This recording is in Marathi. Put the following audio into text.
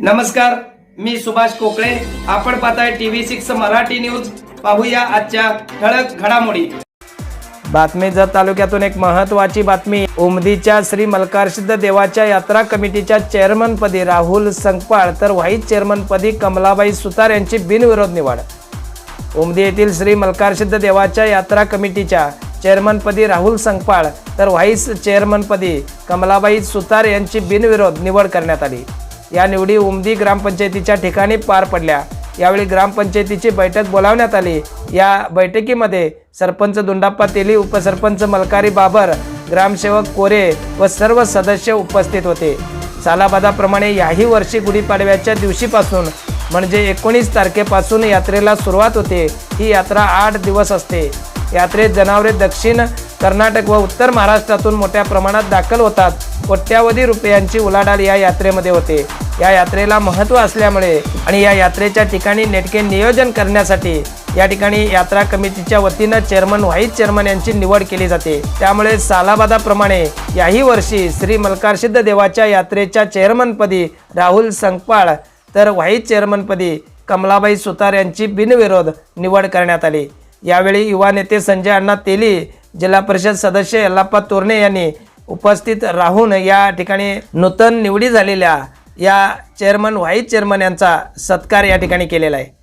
नमस्कार, मी सुभाष कोकळे. आपण पाहताय TV6 मराठी न्यूज. पाहूया आजच्या ठळक घडामोडी. बातमी जत तालुक्यातून एक महत्त्वाची बातमी. उमदीच्या श्री मल्हारसिद्ध देवाच्या यात्रा कमिटीच्या चेअरमन पदी राहुल संकपाळ तर व्हाईस चेअरमन पदी कमलाबाई सुतार यांची बिनविरोध निवड. उमदी येथील श्री मल्हारसिद्ध देवाच्या यात्रा कमिटीच्या चेअरमन पदी राहुल संकपाळ तर व्हाईस चेअरमन पदी कमलाबाई सुतार यांची बिनविरोध निवड करण्यात आली. या निवडी उमदी ग्रामपंचायतीच्या ठिकाणी पार पडल्या. यावेळी ग्रामपंचायतीची बैठक बोलावण्यात आली. या बैठकीमध्ये सरपंच दुंडाप्पा तेली, उपसरपंच मलकारी बाबर, ग्रामसेवक कोरे व सर्व सदस्य उपस्थित होते. सालाबादाप्रमाणे याही वर्षी गुढीपाडव्याच्या दिवशीपासून म्हणजे 19 तारखेपासून यात्रेला सुरुवात होते. ही यात्रा 8 दिवस असते. यात्रेत जनावरे दक्षिण कर्नाटक व उत्तर महाराष्ट्रातून मोठ्या प्रमाणात दाखल होतात. कोट्यावधी रुपयांची उलाढाल या यात्रेमध्ये होते. या यात्रेला महत्त्व असल्यामुळे आणि या यात्रेच्या ठिकाणी नेटके नियोजन करण्यासाठी या ठिकाणी यात्रा कमिटीच्या वतीनं चेअरमन, व्हाईस चेअरमन यांची निवड केली जाते. त्यामुळे सालाबादाप्रमाणे याही वर्षी श्री मल्हारसिद्ध देवाच्या यात्रेच्या चेअरमनपदी राहुल संकपाळ तर व्हाईस चेअरमनपदी कमलाबाई सुतार यांची बिनविरोध निवड करण्यात आली. यावेळी युवा नेते संजय अण्णा तेली, जिल्हा परिषद सदस्य यल्लाप्पा तोरणे यांनी उपस्थित राहून या ठिकाणी नूतन निवडी झालेल्या या चेअरमन, व्हाईस चेअरमन यांचा सत्कार या ठिकाणी केलेला आहे.